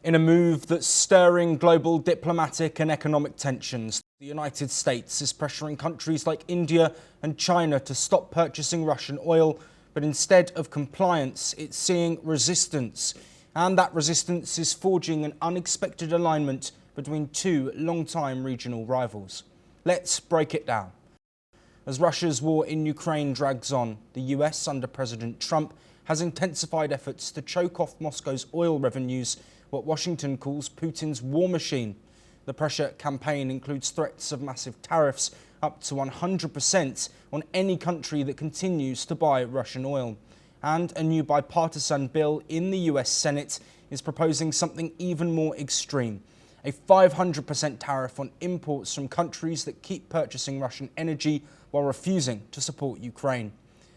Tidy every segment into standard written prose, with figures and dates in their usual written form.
In a move that's stirring global diplomatic and economic tensions, the United States is pressuring countries like India and China to stop purchasing Russian oil, but instead of compliance, it's seeing resistance. And that resistance is forging an unexpected alignment between two long-time regional rivals. Let's break it down. As Russia's war in Ukraine drags on, the US, under President Trump, has intensified efforts to choke off Moscow's oil revenues, what Washington calls Putin's war machine. The pressure campaign includes threats of massive tariffs up to 100% on any country that continues to buy Russian oil. And a new bipartisan bill in the US Senate is proposing something even more extreme: a 500% tariff on imports from countries that keep purchasing Russian energy while refusing to support Ukraine.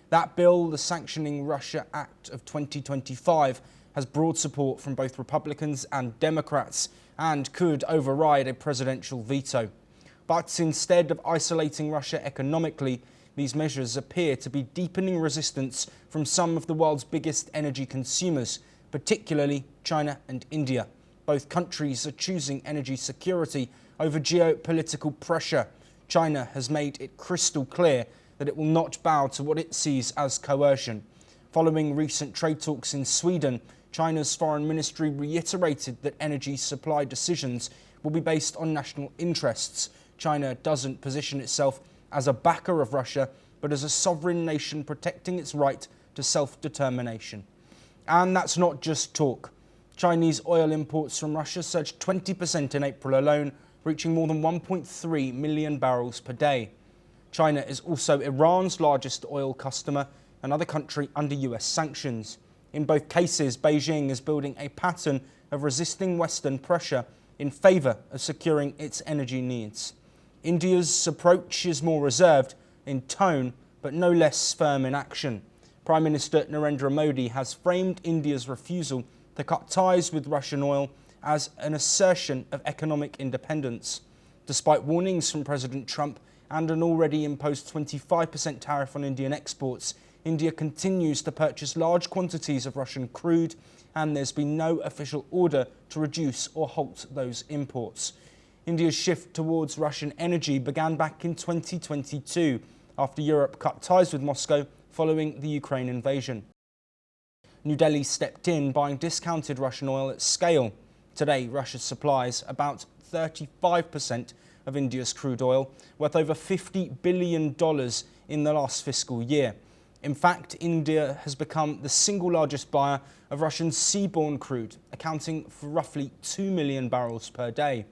That bill, the Sanctioning Russia Act of 2025, has broad support from both Republicans and Democrats and could override a presidential veto. But instead of isolating Russia economically, these measures appear to be deepening resistance from some of the world's biggest energy consumers, particularly China and India. Both countries are choosing energy security over geopolitical pressure. China has made it crystal clear that it will not bow to what it sees as coercion. Following recent trade talks in Sweden, China's foreign ministry reiterated that energy supply decisions will be based on national interests. China doesn't position itself as a backer of Russia, but as a sovereign nation protecting its right to self-determination. And that's not just talk. Chinese oil imports from Russia surged 20% in April alone, reaching more than 1.3 million barrels per day. China is also Iran's largest oil customer, another country under US sanctions. In both cases, Beijing is building a pattern of resisting Western pressure in favour of securing its energy needs. India's approach is more reserved in tone, but no less firm in action. Prime Minister Narendra Modi has framed India's refusal to cut ties with Russian oil as an assertion of economic independence. Despite warnings from President Trump and an already imposed 25% tariff on Indian exports, India continues to purchase large quantities of Russian crude, and there's been no official order to reduce or halt those imports. India's shift towards Russian energy began back in 2022, after Europe cut ties with Moscow following the Ukraine invasion. New Delhi stepped in, buying discounted Russian oil at scale. Today, Russia supplies about 35% of India's crude oil, worth over $50 billion in the last fiscal year. In fact, India has become the single largest buyer of Russian seaborne crude, accounting for roughly 2 million barrels per day.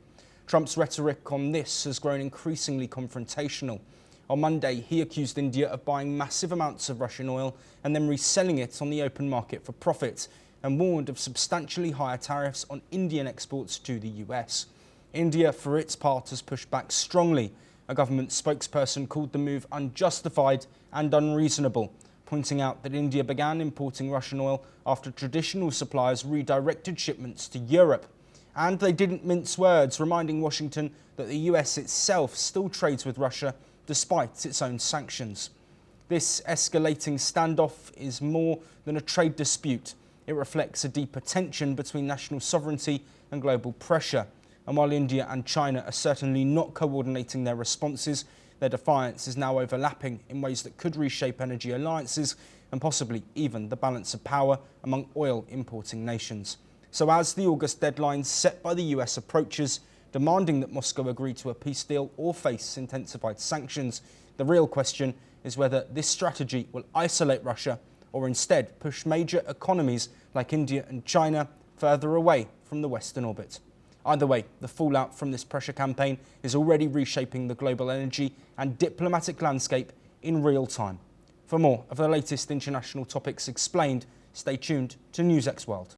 Trump's rhetoric on this has grown increasingly confrontational. On Monday, he accused India of buying massive amounts of Russian oil and then reselling it on the open market for profit, and warned of substantially higher tariffs on Indian exports to the US. India, for its part, has pushed back strongly. A government spokesperson called the move unjustified and unreasonable, pointing out that India began importing Russian oil after traditional suppliers redirected shipments to Europe. And they didn't mince words, reminding Washington that the US itself still trades with Russia despite its own sanctions. This escalating standoff is more than a trade dispute. It reflects a deeper tension between national sovereignty and global pressure. And while India and China are certainly not coordinating their responses, their defiance is now overlapping in ways that could reshape energy alliances and possibly even the balance of power among oil importing nations. So as the August deadline set by the US approaches, demanding that Moscow agree to a peace deal or face intensified sanctions, the real question is whether this strategy will isolate Russia or instead push major economies like India and China further away from the Western orbit. Either way, the fallout from this pressure campaign is already reshaping the global energy and diplomatic landscape in real time. For more of the latest international topics explained, stay tuned to NewsX World.